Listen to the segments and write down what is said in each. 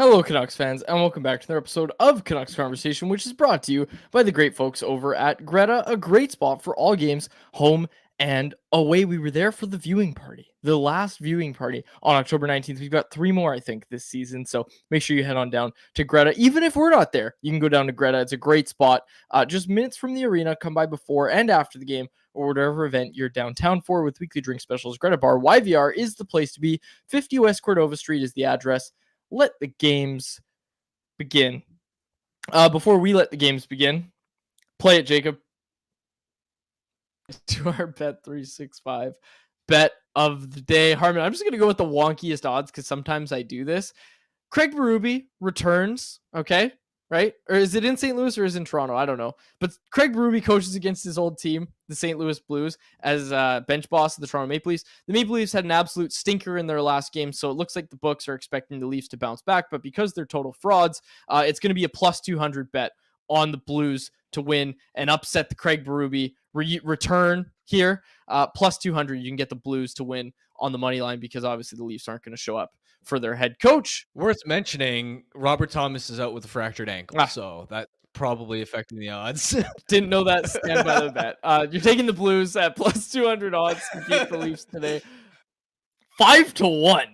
Hello, Canucks fans, and welcome back to another episode of Canucks Conversation, which is brought to you by the great folks over at Greta, a great spot for all games, home and away. We were there for the viewing party, the last viewing party on October 19th. We've got 3 more, I think, this season, so make sure you head on down to Greta. Even if we're not there, you can go down to Greta. It's a great spot, just minutes from the arena. Come by before and after the game, or whatever event you're downtown for with weekly drink specials. Greta Bar YVR is the place to be. 50 West Cordova Street is the address. Let the games begin. Before we let the games begin, play it, Jacob. To our Bet 365 bet of the day. Harmon, I'm just going to go with the wonkiest odds because sometimes I do this. Craig Berube returns, okay? Right? Or is it in St. Louis or is it in Toronto? I don't know. But Craig Berube coaches against his old team, the St. Louis Blues, as bench boss of the Toronto Maple Leafs. The Maple Leafs had an absolute stinker in their last game, so it looks like the books are expecting the Leafs to bounce back. But because they're total frauds, it's going to be a plus 200 bet on the Blues to win and upset the Craig Berube return here. Plus 200, you can get the Blues to win on the money line because obviously the Leafs aren't going to show up for their head coach. Worth mentioning, Robert Thomas is out with a fractured ankle, so that's probably affecting the odds. Didn't know that. Stand by the bet. You're taking the Blues at plus 200 odds to beat the Leafs today. 5-1.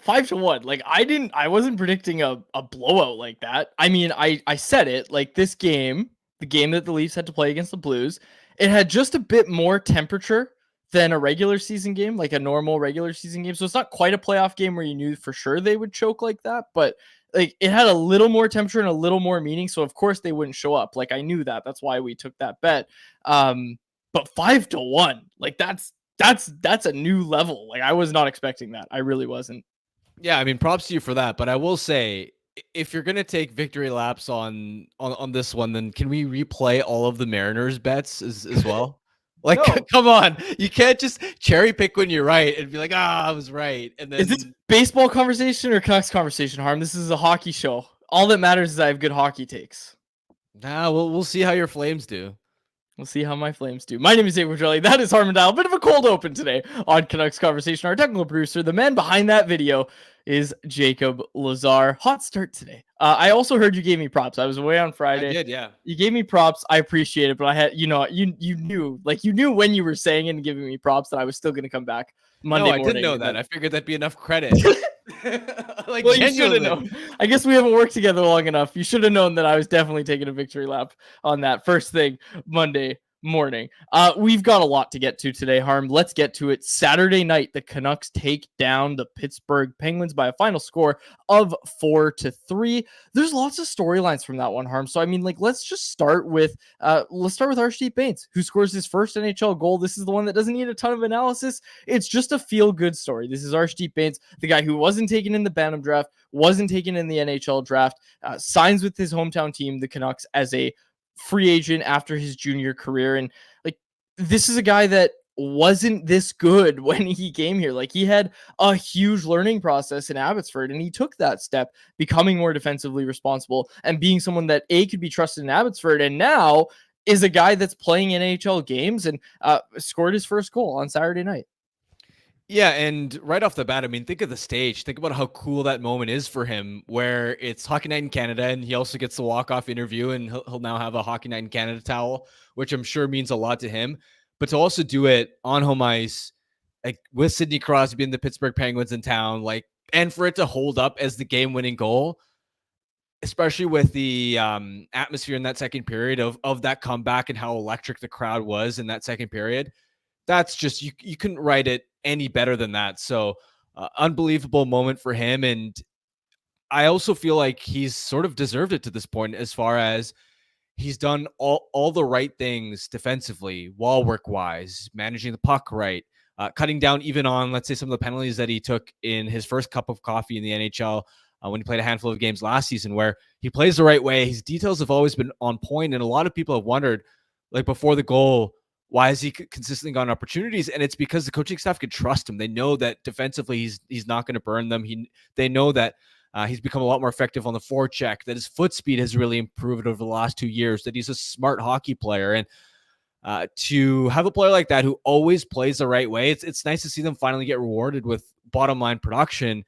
5-1. Like I wasn't predicting a blowout like that. I mean, I said it, like this game, the game that the Leafs had to play against the Blues, it had just a bit more temperature than a regular season game, like a normal regular season game. So it's not quite a playoff game where you knew for sure they would choke like that, but like it had a little more temperature and a little more meaning. So of course they wouldn't show up. Like I knew that. That's why we took that bet. But 5-1, like that's a new level. Like I was not expecting that. I really wasn't. Yeah, I mean, props to you for that. But I will say, if you're gonna take victory laps on this one, then can we replay all of the Mariners bets as well? Like, no. Come on, you can't just cherry pick when you're right and be like, I was right. And then is this baseball conversation or Canucks conversation, Harm? This is a hockey show. All that matters is I have good hockey takes. Nah, we'll see how your Flames do. We'll see how my Flames do. My name is Dave Pedrelli. That is Harmon Dial. Bit of a cold open today on Canucks Conversation. Our technical producer, the man behind that video, is Jacob Lazar. Hot start today. I also heard you gave me props. I was away on Friday. I did, yeah. You gave me props. I appreciate it, but I had, you knew when you were saying it and giving me props that I was still going to come back Monday morning. I didn't know that. I figured that'd be enough credit. Like, well, you should have known. I guess we haven't worked together long enough. You should have known that I was definitely taking a victory lap on that first thing Monday morning. We've got a lot to get to today, Harm. Let's get to it. Saturday night, the Canucks take down the Pittsburgh Penguins by a final score of 4-3. There's lots of storylines from that one, Harm. So I mean, like, let's start with Arshdeep Baines, who scores his first NHL goal. This is the one that doesn't need a ton of analysis. It's just a feel-good story. This is Arshdeep Baines, the guy who wasn't taken in the Bantam draft, wasn't taken in the NHL draft, signs with his hometown team, the Canucks, as a free agent after his junior career. And like, this is a guy that wasn't this good when he came here. Like, he had a huge learning process in Abbotsford, and he took that step, becoming more defensively responsible and being someone that could be trusted in Abbotsford, and now is a guy that's playing NHL games and scored his first goal on Saturday night. Yeah, and right off the bat, I mean, think of the stage. Think about how cool that moment is for him, where it's Hockey Night in Canada, and he also gets the walk-off interview, and he'll now have a Hockey Night in Canada towel, which I'm sure means a lot to him. But to also do it on home ice, like with Sidney Crosby and the Pittsburgh Penguins in town, like, and for it to hold up as the game-winning goal, especially with the atmosphere in that second period of that comeback and how electric the crowd was in that second period, that's just, you couldn't write it any better than that. So unbelievable moment for him. And I also feel like he's sort of deserved it to this point, as far as he's done all the right things defensively, wall work wise, managing the puck right, cutting down even on, let's say, some of the penalties that he took in his first cup of coffee in the NHL when he played a handful of games last season, where he plays the right way. His details have always been on point, and a lot of people have wondered, like, before the goal, why has he consistently gotten opportunities? And it's because the coaching staff can trust him. They know that defensively he's not going to burn them. They know that he's become a lot more effective on the forecheck, that his foot speed has really improved over the last 2 years, that he's a smart hockey player. And to have a player like that who always plays the right way, it's nice to see them finally get rewarded with bottom line production.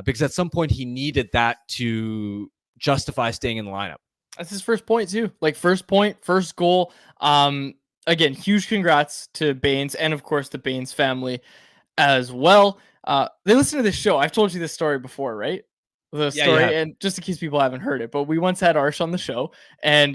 because at some point he needed that to justify staying in the lineup. That's his first point too. Like first point, first goal. Again, huge congrats to Baines and of course the Baines family as well. They listen to this show. I've told you this story before, right? The story, and just in case people haven't heard it, but we once had Arsh on the show, and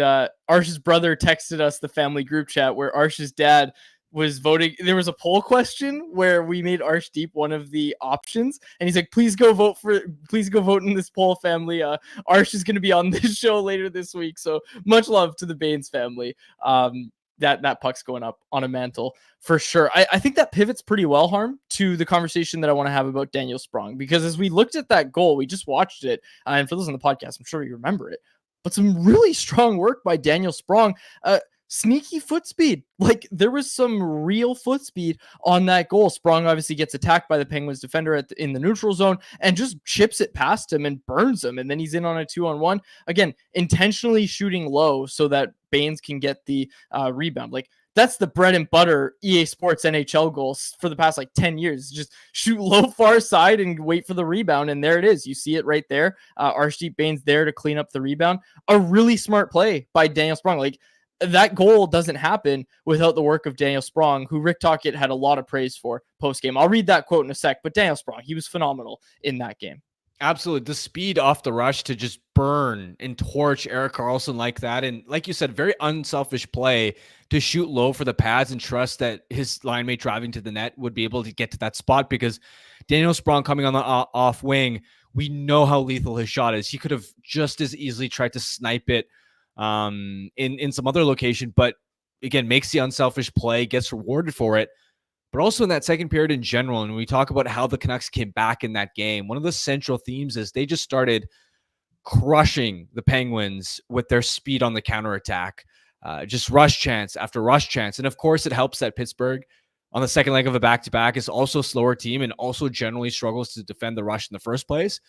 Arsh's brother texted us the family group chat where Arsh's dad was voting. There was a poll question where we made Arsh Deep one of the options, and he's like, please go vote in this poll, family. Arsh is going to be on this show later this week, so much love to the Baines family. That puck's going up on a mantle for sure. I think that pivots pretty well, Harm, to the conversation that I want to have about Daniel Sprong, because as we looked at that goal, we just watched it, and for those on the podcast, I'm sure you remember it, but some really strong work by Daniel Sprong. Sneaky foot speed. Like there was some real foot speed on that goal. Sprong obviously gets attacked by the Penguins defender in the neutral zone and just chips it past him and burns him. And then he's in on a 2-on-1. Again, intentionally shooting low so that Baines can get the rebound. Like that's the bread and butter EA Sports NHL goals for the past like 10 years. Just shoot low far side and wait for the rebound. And there it is. You see it right there. Arshdeep Baines there to clean up the rebound. A really smart play by Daniel Sprong. Like that goal doesn't happen without the work of Daniel Sprong, who Rick Tocchet had a lot of praise for post-game. I'll read that quote in a sec, but Daniel Sprong, he was phenomenal in that game. Absolutely. The speed off the rush to just burn and torch Erik Karlsson like that. And like you said, very unselfish play to shoot low for the pads and trust that his line mate driving to the net would be able to get to that spot, because Daniel Sprong coming on the off wing, we know how lethal his shot is. He could have just as easily tried to snipe it in some other location, but again, makes the unselfish play, gets rewarded for it. But also in that second period in general, and we talk about how the Canucks came back in that game, one of the central themes is they just started crushing the Penguins with their speed on the counterattack, just rush chance after rush chance. And of course, it helps that Pittsburgh on the second leg of a back-to-back is also a slower team and also generally struggles to defend the rush in the first place.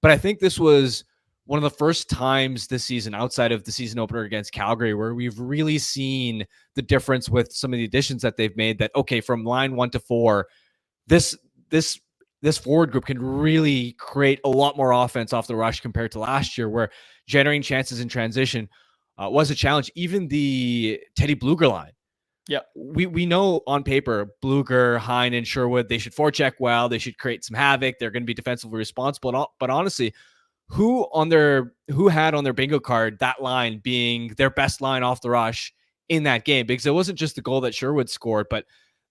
But I think this was one of the first times this season, outside of the season opener against Calgary, where we've really seen the difference with some of the additions that they've made, that, okay, from line 1 to 4, this forward group can really create a lot more offense off the rush compared to last year, where generating chances in transition was a challenge. Even the Teddy Bluger line. Yeah, we know on paper, Bluger, Hein, and Sherwood, they should forecheck well. They should create some havoc. They're going to be defensively responsible. But honestly, who had on their bingo card that line being their best line off the rush in that game? Because it wasn't just the goal that Sherwood scored, but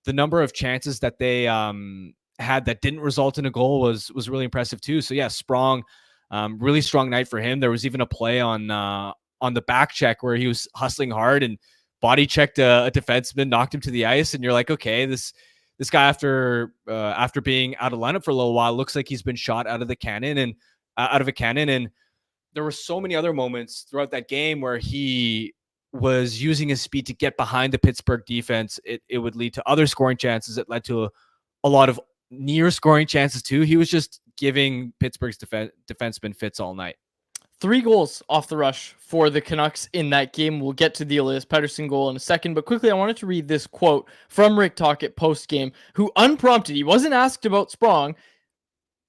the number of chances that they had that didn't result in a goal was really impressive too. So yeah, Sprong, really strong night for him. There was even a play on the back check where he was hustling hard and body checked a defenseman, knocked him to the ice, and you're like, okay, this guy after being out of lineup for a little while looks like he's been shot out of a cannon. And there were so many other moments throughout that game where he was using his speed to get behind the Pittsburgh defense. It would lead to other scoring chances. It led to a lot of near scoring chances too. He was just giving Pittsburgh's defensemen fits all night. 3 goals off the rush for the Canucks in that game. We'll get to the Elias Pettersson goal in a second, but quickly, I wanted to read this quote from Rick Tocchet post-game, who unprompted, he wasn't asked about Sprong.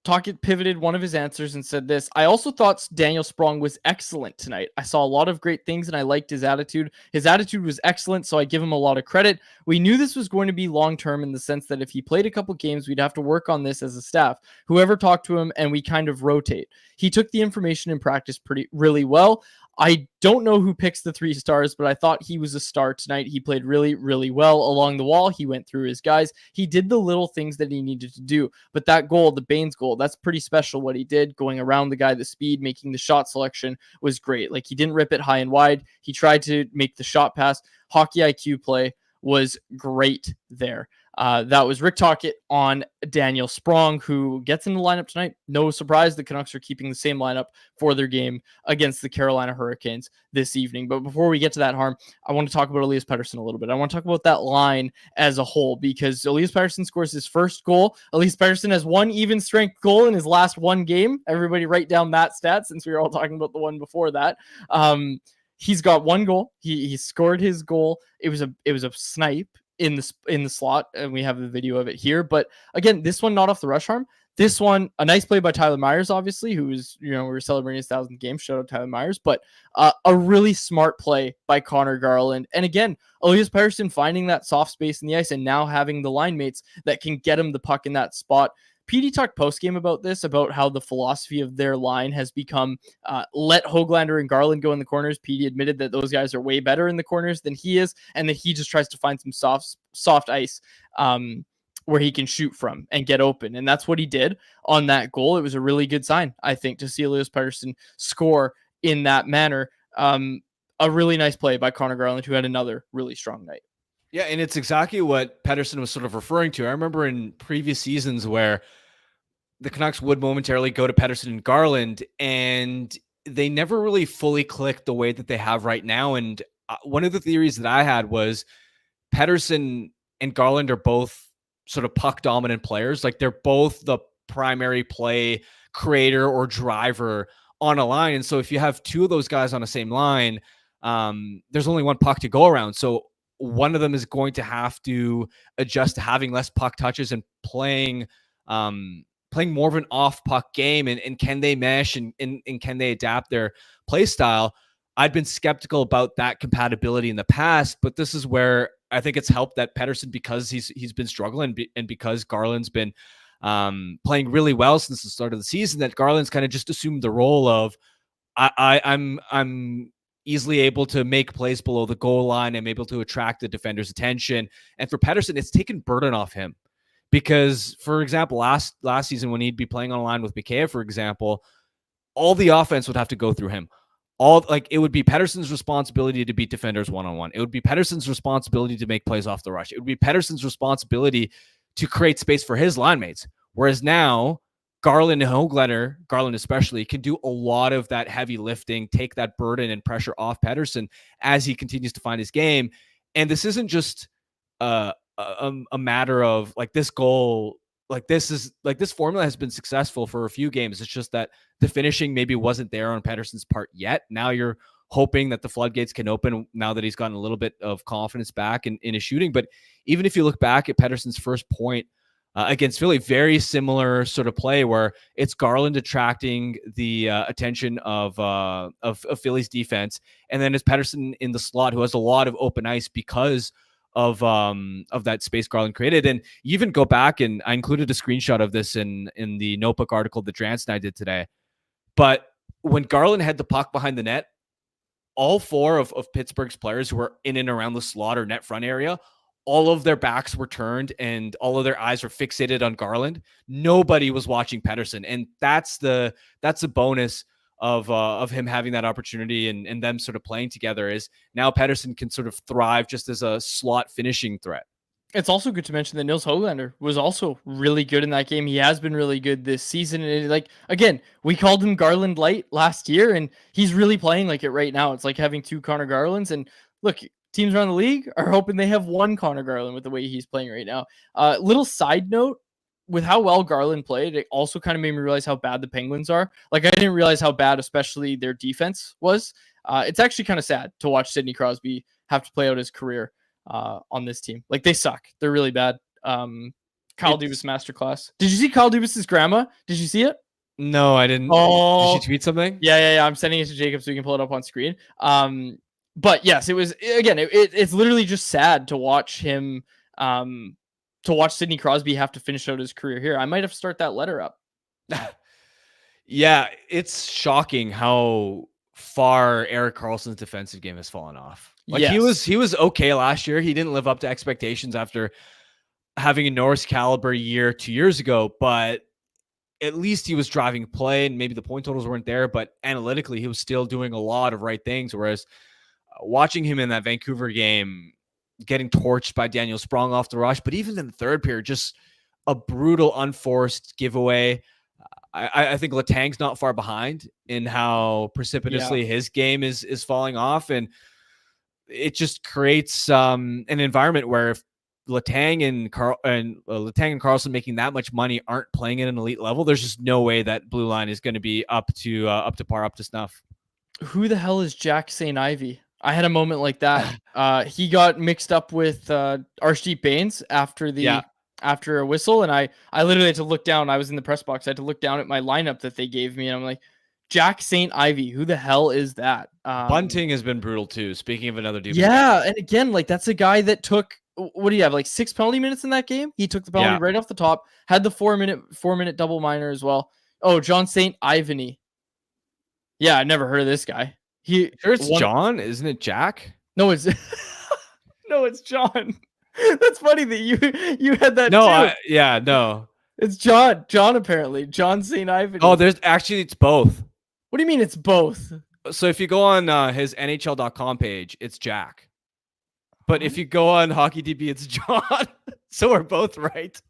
Tocchet pivoted one of his answers and said this: I also thought Daniel Sprong was excellent tonight. I saw a lot of great things and I liked his attitude. His attitude was excellent, so I give him a lot of credit. We knew this was going to be long-term in the sense that if he played a couple games, we'd have to work on this as a staff. Whoever talked to him, and we kind of rotate. He took the information in practice really well. I don't know who picks the 3 stars, but I thought he was a star tonight. He played really, really well along the wall. He went through his guys. He did the little things that he needed to do. But that goal, the Baines goal, that's pretty special what he did. Going around the guy, the speed, making the shot selection was great. Like, he didn't rip it high and wide. He tried to make the shot pass. Hockey IQ play was great there. That was Rick Tocchet on Daniel Sprong, who gets in the lineup tonight. No surprise, the Canucks are keeping the same lineup for their game against the Carolina Hurricanes this evening. But before we get to that, Harm, I want to talk about Elias Pettersson a little bit. I want to talk about that line as a whole, because Elias Pettersson scores his first goal. Elias Pettersson has 1 even strength goal in his last 1 game. Everybody write down that stat, since we were all talking about the one before that. He's got 1 goal. He scored his goal. It was a snipe in the slot, and we have the video of it here. But again, this one not off the rush, Harm. This one, a nice play by Tyler Myers, obviously, who was, we were celebrating his 1,000th game. Shout out Tyler Myers. But a really smart play by Connor Garland. And again, Elias Pettersson finding that soft space in the ice and now having the line mates that can get him the puck in that spot. PD talked postgame about this, about how the philosophy of their line has become let Höglander and Garland go in the corners. PD admitted that those guys are way better in the corners than he is, and that he just tries to find some soft ice where he can shoot from and get open. And that's what he did on that goal. It was a really good sign, I think, to see Elias Pettersson score in that manner. A really nice play by Connor Garland, who had another really strong night. Yeah, and it's exactly what Pettersson was sort of referring to. I remember in previous seasons where the Canucks would momentarily go to Pettersson and Garland, and they never really fully clicked the way that they have right now. And one of the theories that I had was Pettersson and Garland are both sort of puck dominant players. Like they're both the primary play creator or driver on a line. And so if you have two of those guys on the same line, there's only one puck to go around. So one of them is going to have to adjust to having less puck touches and playing more of an off puck game. And can they mesh and can they adapt their play style? I'd been skeptical about that compatibility in the past, but this is where I think it's helped that Pettersson, because he's been struggling and because Garland's been playing really well since the start of the season, that Garland's kind of just assumed the role of I'm easily able to make plays below the goal line. I'm able to attract the defender's attention. And for Pettersson, it's taken burden off him. Because, for example, last season when he'd be playing on a line with Mikheyev, for example, all the offense would have to go through him. It would be Pettersson's responsibility to beat defenders one-on-one. It would be Pettersson's responsibility to make plays off the rush. It would be Pettersson's responsibility to create space for his line mates. Whereas now, Garland and Höglander, Garland especially, can do a lot of that heavy lifting, take that burden and pressure off Pettersson as he continues to find his game. And this isn't just a matter of like this goal. Like this formula has been successful for a few games. It's just that the finishing maybe wasn't there on Pettersson's part yet. Now you're hoping that the floodgates can open now that he's gotten a little bit of confidence back in his shooting. But even if you look back at Pettersson's first point against Philly, very similar sort of play where it's Garland attracting the attention of Philly's defense, and then it's Pettersson in the slot who has a lot of open ice because of that space Garland created. And you even go back, and I included a screenshot of this in the notebook article that Brannstrom and I did today. But when Garland had the puck behind the net, all four of Pittsburgh's players who were in and around the slot or net front area, all of their backs were turned and all of their eyes were fixated on Garland. Nobody was watching Pettersson. And that's a bonus of him having that opportunity and them sort of playing together, is now Pettersson can sort of thrive just as a slot finishing threat. It's also good to mention that Nils Höglander was also really good in that game. He has been really good this season. And again, we called him Garland light last year, and he's really playing like it right now. It's like having two Connor Garlands. And look, teams around the league are hoping they have one Connor Garland with the way he's playing right now. Little side note, with how well Garland played, it also kind of made me realize how bad the Penguins are. Like, I didn't realize how bad, especially their defense was. It's actually kind of sad to watch Sidney Crosby have to play out his career on this team. Like, they suck. They're really bad. Kyle Dubas masterclass. Did you see Kyle Dubas's grandma? Did you see it? No, I didn't. Oh, did she tweet something? Yeah. I'm sending it to Jacob so we can pull it up on screen. But yes, it was, again, it's literally just sad to watch him, to watch Sidney Crosby have to finish out his career here. I might have to start that letter up. Yeah, it's shocking how far Erik Karlsson's defensive game has fallen off. Like, yes. he was okay last year. He didn't live up to expectations after having a Norris caliber year 2 years ago, but at least he was driving play, and maybe the point totals weren't there, but analytically he was still doing a lot of right things. Whereas watching him in that Vancouver game, getting torched by Daniel Sprong off the rush, but even in the third period, just a brutal unforced giveaway. I think Letang's not far behind in how precipitously his game is falling off, and it just creates an environment where if Letang and Karlsson making that much money aren't playing at an elite level, there's just no way that blue line is going to be up to par, up to snuff. Who the hell is Jack St. Ivy? I had a moment like that. He got mixed up with Arshdeep Baines after the after a whistle, and I literally had to look down. I was in the press box. I had to look down at my lineup that they gave me, and I'm like, Jack St. Ivy, who the hell is that? Bunting has been brutal too. Speaking of another dude. Yeah, and again, like that's a guy that took, what do you have, like 6 penalty minutes in that game? He took the penalty right off the top, had the 4-minute double minor as well. Oh, John St. Ivany. Yeah, I never heard of this guy. It's John, isn't it Jack? No, it's no, it's John. That's funny that you had that too. No. It's John. John, apparently. John St. Ivany. Oh, it's both. What do you mean it's both? So if you go on his NHL.com page, it's Jack. But if you go on HockeyDB, it's John. So we're both right.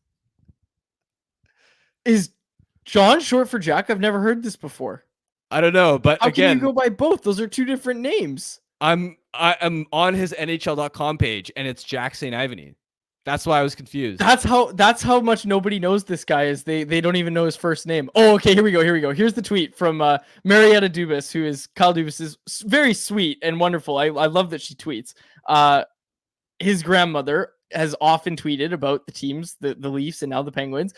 Is John short for Jack? I've never heard this before. I don't know, but how again, can you go by both? Those are two different names. I'm on his NHL.com page, and it's Jack St. Ivany. That's why I was confused. That's how much nobody knows this guy is. They don't even know his first name. Oh, okay. Here we go. Here's the tweet from Marietta Dubas, who is Kyle Dubas, is very sweet and wonderful. I love that she tweets. His grandmother has often tweeted about the teams, the Leafs and now the Penguins.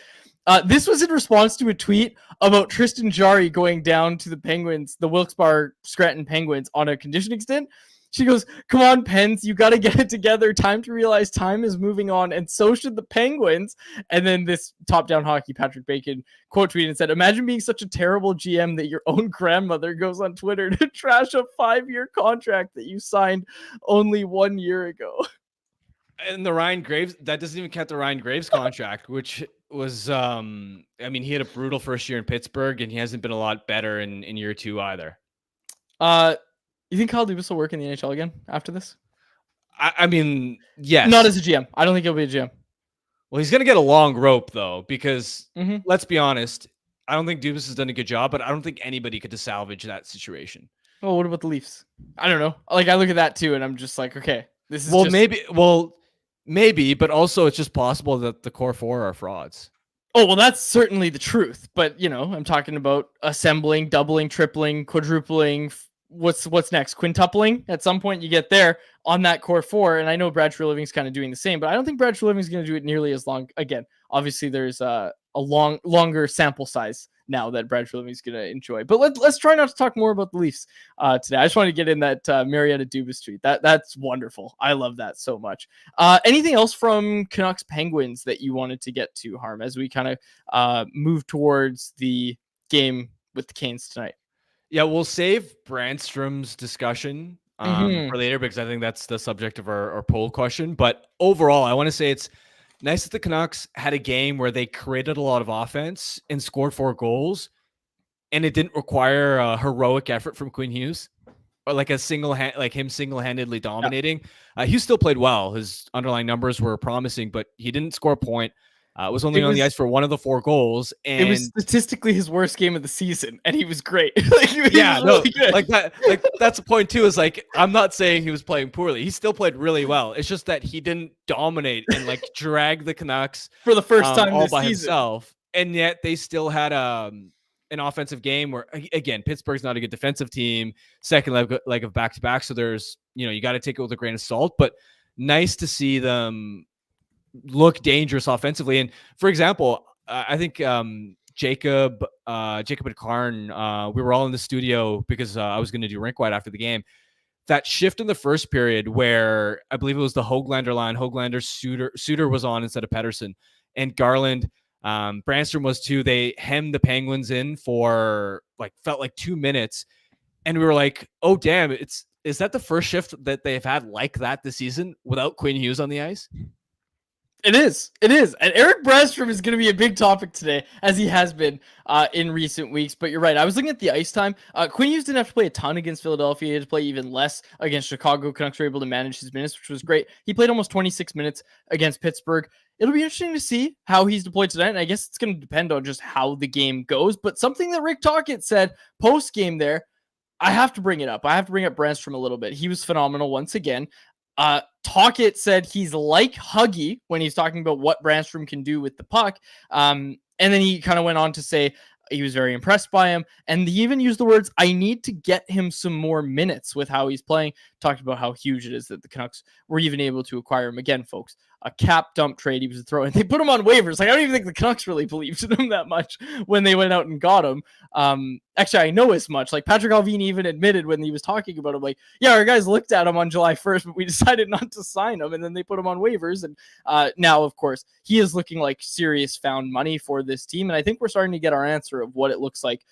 This was in response to a tweet about Tristan Jarry going down to the Penguins, the Wilkes-Barre Scranton Penguins, on a conditioning stint. She goes, "Come on, Pens, you got to get it together. Time to realize time is moving on, and so should the Penguins." And then this top-down hockey Patrick Bacon quote tweeted and said, "Imagine being such a terrible GM that your own grandmother goes on Twitter to trash a 5-year contract that you signed only 1 year ago." And the Ryan Graves, that doesn't even count the Ryan Graves contract, which was, he had a brutal first year in Pittsburgh, and he hasn't been a lot better in year 2 either. You think Kyle Dubas will work in the NHL again after this? I mean, yes. Not as a GM. I don't think he'll be a GM. Well, he's going to get a long rope, though, because let's be honest, I don't think Dubas has done a good job, but I don't think anybody could salvage that situation. Well, what about the Leafs? I don't know. Like, I look at that, too, and I'm just like, okay, this is maybe, but also it's just possible that the core 4 are frauds. Oh, well, that's certainly the truth. But, I'm talking about assembling, doubling, tripling, quadrupling. What's next? Quintupling? At some point you get there on that core 4. And I know Brad Treliving's kind of doing the same, but I don't think Brad Treliving's going to do it nearly as long. Again, obviously there's a longer sample size now that Brad Treliving's going to enjoy. But let's try not to talk more about the Leafs today. I just wanted to get in that Marietta Dubas tweet. That's wonderful. I love that so much. Anything else from Canucks Penguins that you wanted to get to, Harm, as we kind of move towards the game with the Canes tonight? Yeah, we'll save Brannstrom's discussion for later, because I think that's the subject of our poll question. But overall, I want to say it's nice that the Canucks had a game where they created a lot of offense and scored 4 goals, and it didn't require a heroic effort from Quinn Hughes or like him single-handedly dominating. Hughes still played well. His underlying numbers were promising, but he didn't score a point. Was only on the ice for 1 of the 4 goals, and it was statistically his worst game of the season, and he was great. Really good. Like that. Like that's the point too. Is like, I'm not saying he was playing poorly. He still played really well. It's just that he didn't dominate and like drag the Canucks for the first time all this by season. himself, and yet they still had an offensive game where, again, Pittsburgh's not a good defensive team. Second leg of back-to-back, so there's you got to take it with a grain of salt. But nice to see them look dangerous offensively. And for example, I think Jacob and Karn, we were all in the studio because I was going to do rink wide after the game. That shift in the first period where I believe it was the Höglander line, Suter was on instead of Pettersson, and Garland, Brannstrom was too. They hemmed the Penguins in for felt like 2 minutes, and we were like, oh damn, is that the first shift that they've had like that this season without Quinn Hughes on the ice? It is. And Eric Brannstrom is going to be a big topic today, as he has been in recent weeks. But you're right. I was looking at the ice time. Quinn Hughes didn't have to play a ton against Philadelphia. He had to play even less against Chicago. Canucks were able to manage his minutes, which was great. He played almost 26 minutes against Pittsburgh. It'll be interesting to see how he's deployed tonight. And I guess it's going to depend on just how the game goes. But something that Rick Tocchet said post-game there, I have to bring it up. I have to bring up Brannstrom a little bit. He was phenomenal once again. Tocchet said he's like Huggy when he's talking about what Brannstrom can do with the puck. And then he kind of went on to say He was very impressed by him. And he even used the words, I need to get him some more minutes with how he's playing. Talked about how huge it is that the Canucks were even able to acquire him. Again, folks, a cap dump trade. He was a throw, and they put him on waivers. Like, I don't even think the Canucks really believed in him that much when they went out and got him. Actually, I know as much. Like, Patrick Allvin even admitted when he was talking about him, like, yeah, our guys looked at him on July 1st, but we decided not to sign him, and then they put him on waivers. And now, of course, he is looking like serious found money for this team, and I think we're starting to get our answer of what it looks like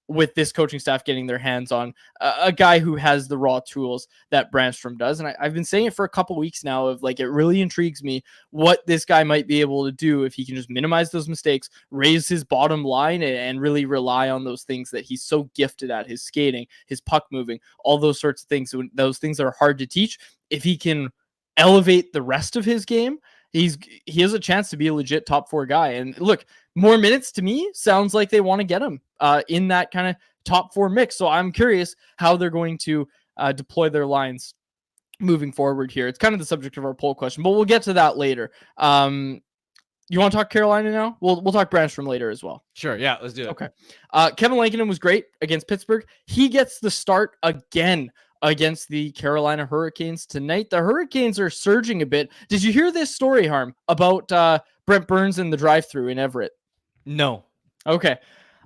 with this coaching staff getting their hands on a guy who has the raw tools that Brannstrom does. And I've been saying it for a couple weeks now of like, it really intrigues me what this guy might be able to do if he can just minimize those mistakes, raise his bottom line, and really rely on those things that he's so gifted at, his skating, his puck moving, all those sorts of things. Those things are hard to teach. If he can elevate the rest of his game, he has a chance to be a legit top 4 guy. And look, more minutes to me sounds like they want to get him in that kind of top 4 mix. So I'm curious how they're going to deploy their lines moving forward here. It's kind of the subject of our poll question, but we'll get to that later. You want to talk Carolina now? We'll talk Brannstrom later as well. Sure. Yeah, let's do it. Okay. Kevin Lankinen was great against Pittsburgh. He gets the start again against the Carolina Hurricanes tonight. The Hurricanes are surging a bit. Did you hear this story, Harm, about Brent Burns in the drive-thru in Everett? No. Okay.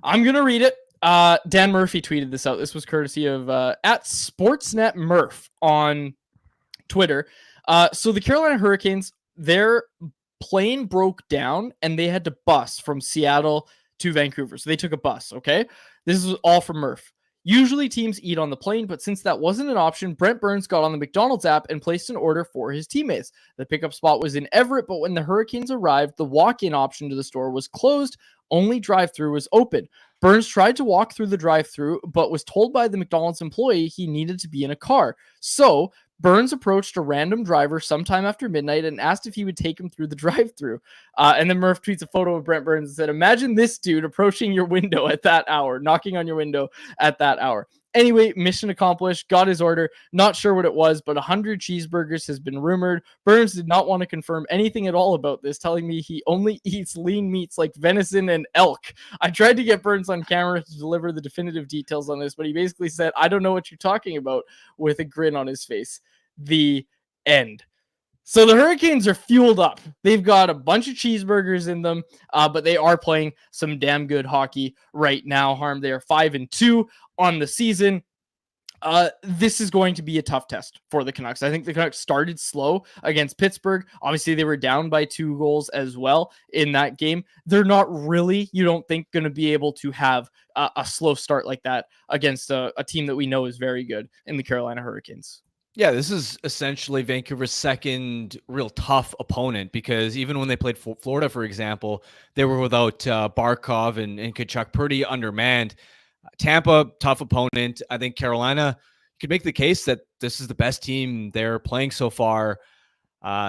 I'm going to read it. Dan Murphy tweeted this out. This was courtesy of at Sportsnet Murph on Twitter. So the Carolina Hurricanes, their plane broke down and they had to bus from Seattle to Vancouver. So they took a bus, okay? This is all from Murph. Usually teams eat on the plane, but since that wasn't an option, Brent Burns got on the McDonald's app and placed an order for his teammates. The pickup spot was in Everett, but when the Hurricanes arrived, the walk-in option to the store was closed. Only drive-thru was open. Burns tried to walk through the drive-thru, but was told by the McDonald's employee he needed to be in a car. So Burns approached a random driver sometime after midnight and asked if he would take him through the drive-thru. And then Murph tweets a photo of Brent Burns and said, imagine this dude approaching your window at that hour, knocking on your window at that hour. Anyway, mission accomplished, got his order. Not sure what it was, but 100 cheeseburgers has been rumored. Burns did not want to confirm anything at all about this, telling me he only eats lean meats like venison and elk. I tried to get Burns on camera to deliver the definitive details on this, but he basically said, I don't know what you're talking about, with a grin on his face. The end. So the Hurricanes are fueled up. They've got a bunch of cheeseburgers in them, but they are playing some damn good hockey right now, Harm. They are 5-2 on the season. This is going to be a tough test for the Canucks. I think the Canucks started slow against Pittsburgh. Obviously, they were down by 2 goals as well in that game. They're not really, you don't think, going to be able to have a slow start like that against a team that we know is very good in the Carolina Hurricanes. Yeah, this is essentially Vancouver's second real tough opponent, because even when they played Florida, for example, they were without Barkov and Tkachuk, pretty undermanned. Tampa, tough opponent. I think Carolina could make the case that this is the best team they're playing so far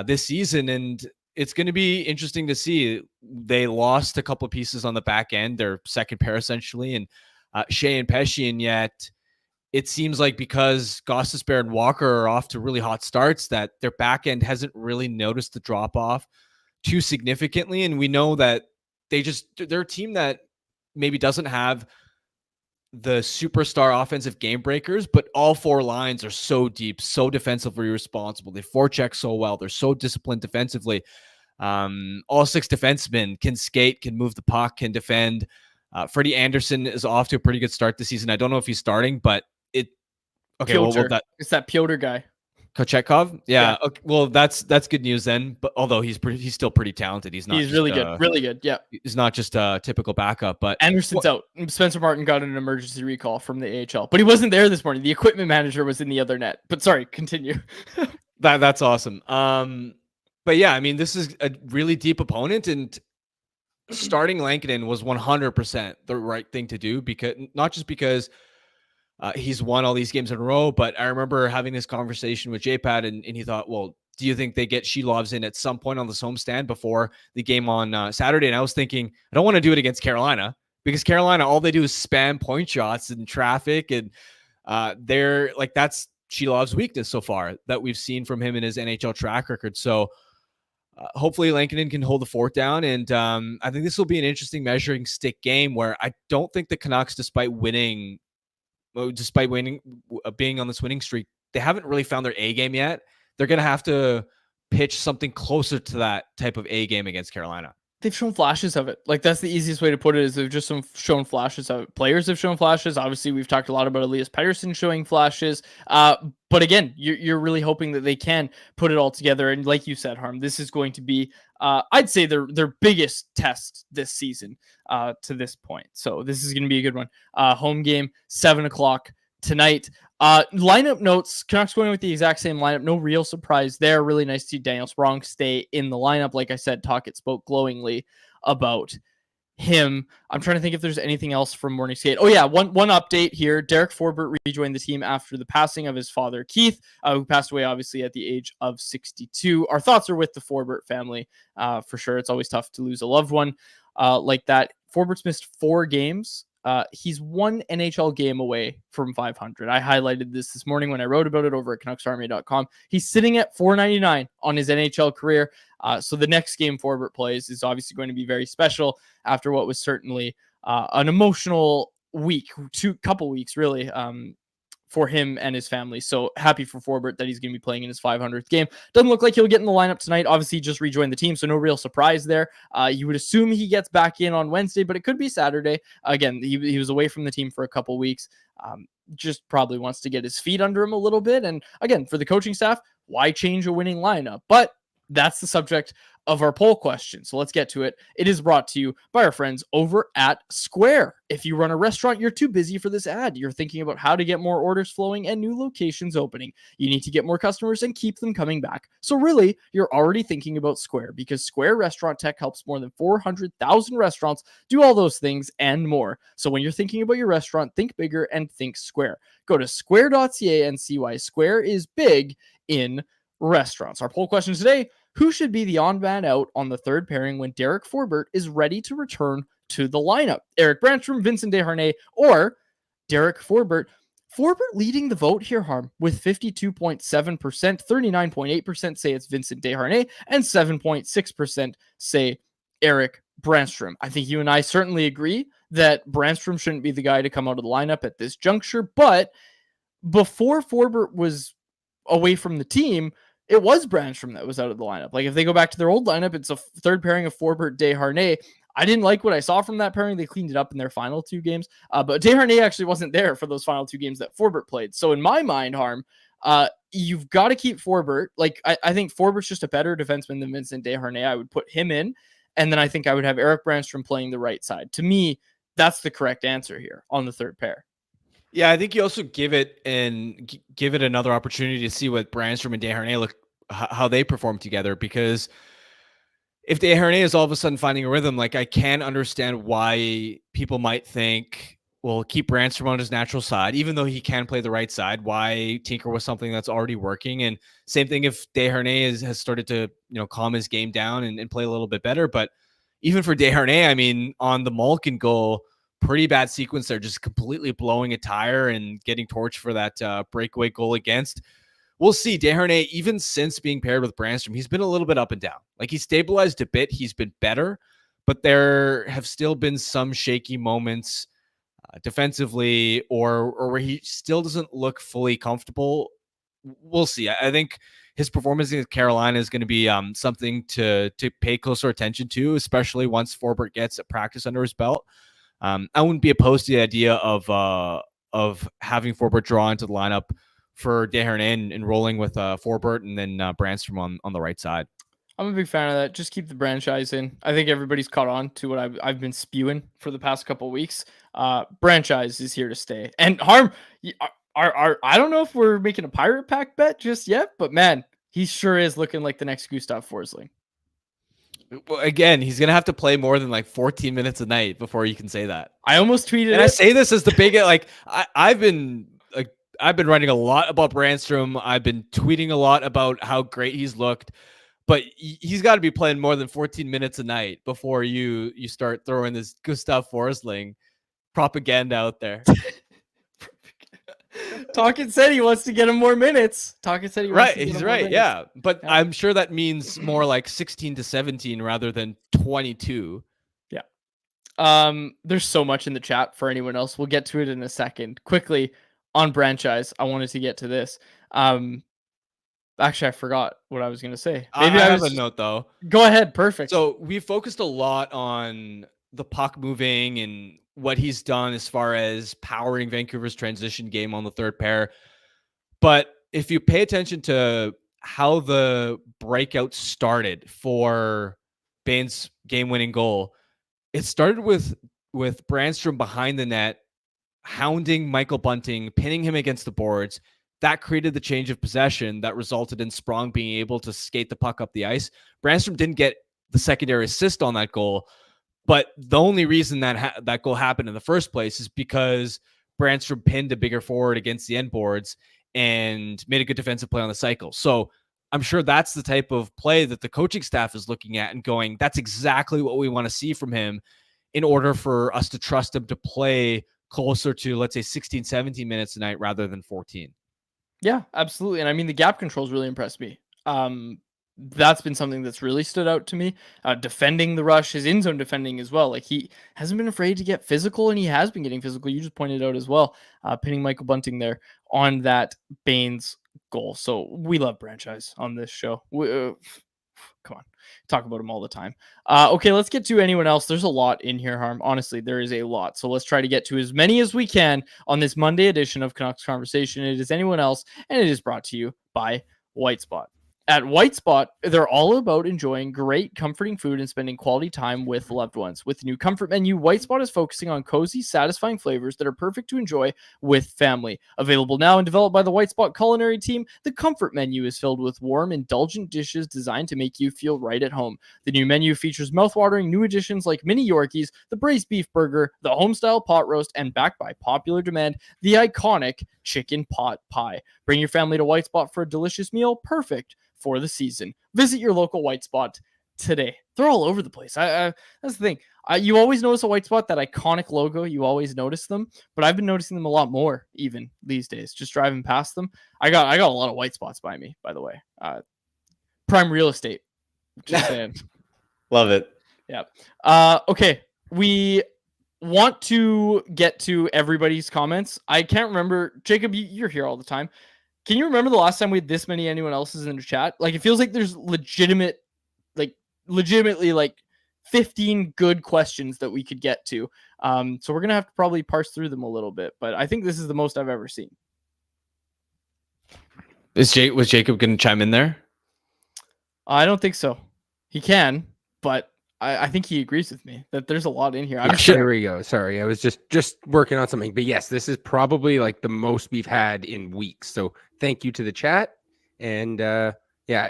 this season, and it's going to be interesting to see. They lost a couple of pieces on the back end, their second pair essentially, and Shea and Pesce, and yet it seems like because Gostisbehere and Walker are off to really hot starts, that their back end hasn't really noticed the drop off too significantly. And we know that they're a team that maybe doesn't have the superstar offensive game breakers, but all 4 lines are so deep, so defensively responsible. They forecheck so well. They're so disciplined defensively. All 6 defensemen can skate, can move the puck, can defend. Freddie Anderson is off to a pretty good start this season. I don't know if he's starting, but okay. It's that Piotr guy. Kochetkov? Yeah. Okay, well, that's good news then. But although he's still pretty talented. He's really good. Yeah. He's not just a typical backup, but Anderson's out. Spencer Martin got an emergency recall from the AHL, but he wasn't there this morning. The equipment manager was in the other net. But sorry, continue. That's awesome. But yeah, I mean, this is a really deep opponent, and starting Lankinen was 100% the right thing to do, because not just because he's won all these games in a row, but I remember having this conversation with JPAD, and he thought, well, do you think they get Shelovs in at some point on this homestand before the game on Saturday? And I was thinking, I don't want to do it against Carolina, because Carolina, all they do is spam point shots and traffic, and they're like, that's Shelov's weakness so far that we've seen from him in his NHL track record. So hopefully Lankinen can hold the fort down. And I think this will be an interesting measuring stick game where I don't think the Canucks, despite being on this winning streak, they haven't really found their A game yet. They're going to have to pitch something closer to that type of A game against Carolina. They've shown flashes of it. Like, that's the easiest way to put it, is they've just shown flashes of it. Players have shown flashes. Obviously, we've talked a lot about Elias Pettersson showing flashes. But again, you're really hoping that they can put it all together. And like you said, Harm, this is going to be, I'd say, their biggest test this season to this point. So this is going to be a good one. Home game, 7:00 tonight. Lineup notes, Canucks going with the exact same lineup. No real surprise there. Really nice to see Daniel Sprong stay in the lineup. Like I said, Tocchet spoke glowingly about him. I'm trying to think if there's anything else from morning skate. Oh yeah, one update here. Derek Forbort rejoined the team after the passing of his father, Keith, who passed away obviously at the age of 62. Our thoughts are with the Forbort family for sure. It's always tough to lose a loved one like that. Forbort's missed 4 games. He's 1 NHL game away from 500. I highlighted this morning when I wrote about it over at CanucksArmy.com. He's sitting at 499 on his NHL career. So the next game Forbort plays is obviously going to be very special after what was certainly an emotional couple weeks really, for him and his family. So happy for Forbort that he's going to be playing in his 500th game. Doesn't look like he'll get in the lineup tonight. Obviously, he just rejoined the team, so no real surprise there. You would assume he gets back in on Wednesday, but it could be Saturday. Again, he was away from the team for a couple weeks. Just probably wants to get his feet under him a little bit. And again, for the coaching staff, why change a winning lineup? But that's the subject of our poll question. So let's get to it. It is brought to you by our friends over at Square. If you run a restaurant, you're too busy for this ad. You're thinking about how to get more orders flowing and new locations opening. You need to get more customers and keep them coming back. So really, you're already thinking about Square, because Square Restaurant Tech helps more than 400,000 restaurants do all those things and more. So when you're thinking about your restaurant, think bigger and think Square. Go to square.ca and see why Square is big in restaurants. Our poll question today: who should be the odd man out on the third pairing when Derek Forbort is ready to return to the lineup? Eric Brannstrom, Vincent Desharnais, or Derek Forbort? Forbort leading the vote here, Harm, with 52.7%, 39.8% say it's Vincent Desharnais, and 7.6% say Eric Brannstrom. I think you and I certainly agree that Brannstrom shouldn't be the guy to come out of the lineup at this juncture, but before Forbort was away from the team, it was Brannstrom that was out of the lineup. Like, if they go back to their old lineup, it's a third pairing of Forbort, Desharnais. I didn't like what I saw from that pairing. They cleaned it up in their final 2 games. But Desharnais actually wasn't there for those final 2 games that Forbort played. So in my mind, Harm, you've got to keep Forbort. Like, I think Forbort's just a better defenseman than Vincent Desharnais. I would put him in. And then I think I would have Eric Brannstrom playing the right side. To me, that's the correct answer here on the third pair. Yeah, I think you also give it another opportunity to see what Brannstrom and Desharnais how they perform together, because if Desharnais is all of a sudden finding a rhythm, like, I can understand why people might think, well, keep Brannstrom on his natural side, even though he can play the right side. Why tinker with something that's already working? And same thing if Desharnais has started to, calm his game down and play a little bit better. But even for Desharnais, I mean, on the Malkin goal, pretty bad sequence there, just completely blowing a tire and getting torched for that breakaway goal against. We'll see. Desharnais, even since being paired with Brannstrom, he's been a little bit up and down. Like, he's stabilized a bit. He's been better, but there have still been some shaky moments defensively, or where he still doesn't look fully comfortable. We'll see. I think his performance against Carolina is going to be something to pay closer attention to, especially once Forbort gets a practice under his belt. I wouldn't be opposed to the idea of having Forbort draw into the lineup for Desharnais and rolling with Forbort and then Brannstrom on the right side. I'm a big fan of that. Just keep the franchise in. I think everybody's caught on to what I've been spewing for the past couple of weeks. Franchise is here to stay. And Harm, I don't know if we're making a Pirate Pack bet just yet, but man, he sure is looking like the next Gustav Forsling. Well, again, he's gonna have to play more than like 14 minutes a night before you can say that. I almost tweeted and I say this as the big, like, I've been writing a lot about Brannstrom. I've been tweeting a lot about how great he's looked, but he's got to be playing more than 14 minutes a night before you start throwing this Gustav Forsling propaganda out there. Tocchet said he wants to get him more minutes. Tocchet said he wants Right, to get he's him more right. minutes. Yeah, but Yeah. I'm sure that means more like 16 to 17 rather than 22. There's so much in the chat for anyone else. We'll get to it in a second. Quickly on franchise, I wanted to get to this. Actually, I forgot what I was going to say. Maybe I I have was a note though. Go ahead. Perfect. So we focused a lot on the puck moving and what he's done as far as powering Vancouver's transition game on the third pair. But if you pay attention to how the breakout started for Baines' game-winning goal, it started with Brannstrom behind the net, hounding Michael Bunting, pinning him against the boards. That created the change of possession that resulted in Sprong being able to skate the puck up the ice. Brannstrom didn't get the secondary assist on that goal, but the only reason that that goal happened in the first place is because Brannstrom pinned a bigger forward against the end boards and made a good defensive play on the cycle. So I'm sure that's the type of play that the coaching staff is looking at and going, that's exactly what we want to see from him in order for us to trust him to play closer to, let's say, 16, 17 minutes a night rather than 14. Yeah, absolutely. And I mean, the gap controls really impressed me. That's been something that's really stood out to me. Defending the rush, his in zone defending as well. Like, he hasn't been afraid to get physical, and he has been getting physical. You just pointed out as well, pinning Michael Bunting there on that Baines goal. So we love franchise on this show. Come on, talk about him all the time. Okay, let's get to anyone else. There's a lot in here, Harm. Honestly, there is a lot. So let's try to get to as many as we can on this Monday edition of Canucks Conversation. It is anyone else, and it is brought to you by White Spot. At White Spot, they're all about enjoying great, comforting food and spending quality time with loved ones. With the new comfort menu, White Spot is focusing on cozy, satisfying flavors that are perfect to enjoy with family. Available now and developed by the White Spot culinary team, the comfort menu is filled with warm, indulgent dishes designed to make you feel right at home. The new menu features mouthwatering new additions like mini Yorkies, the braised beef burger, the homestyle pot roast, and backed by popular demand, the iconic chicken pot pie. Bring your family to White Spot for a delicious meal, perfect for the season. Visit your local White Spot today. They're all over the place. That's the thing. You always notice a White Spot, that iconic logo. You always notice them, but I've been noticing them a lot more even these days. Just driving past them, I got a lot of White Spots by me. By the way, prime real estate. Just saying. Love it. Yeah. Okay. We want to get to everybody's comments. I can't remember. Jacob, you're here all the time. Can you remember the last time we had this many anyone else's in the chat? Like, it feels like there's legitimately like 15 good questions that we could get to. So we're going to have to probably parse through them a little bit, but I think this is the most I've ever seen. Was Jacob going to chime in there? I don't think so. He can, but I think he agrees with me that there's a lot in here. I'm sure. There we go. Sorry, I was just working on something. But yes, this is probably like the most we've had in weeks. So thank you to the chat. And yeah,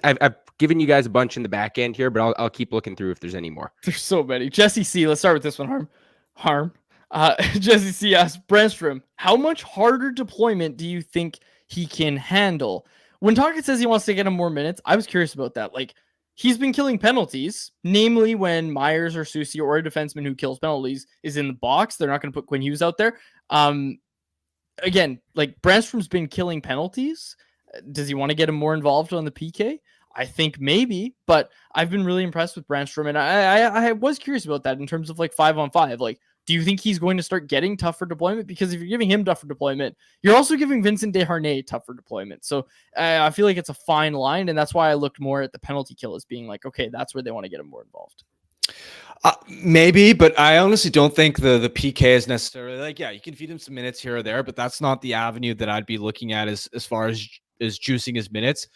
I've given you guys a bunch in the back end here, but I'll keep looking through if there's any more. There's so many. Jesse C. Let's start with this one. Harm. Jesse C. asks, Brannstrom, how much harder deployment do you think he can handle? When Tocchet says he wants to get him more minutes, I was curious about that. Like, he's been killing penalties, namely when Myers or Soucy or a defenseman who kills penalties is in the box. They're not going to put Quinn Hughes out there. Again, like, Brannstrom's been killing penalties. Does he want to get him more involved on the PK? I think maybe, but I've been really impressed with Brannstrom, and I was curious about that in terms of like 5-on-5. Like, do you think he's going to start getting tougher deployment? Because if you're giving him tougher deployment, you're also giving Vincent Desharnais tougher deployment. So I feel like it's a fine line, and that's why I looked more at the penalty kill as being like, okay, that's where they want to get him more involved. Maybe, but I honestly don't think the PK is necessarily like, yeah, you can feed him some minutes here or there, but that's not the avenue that I'd be looking at as far as juicing his minutes.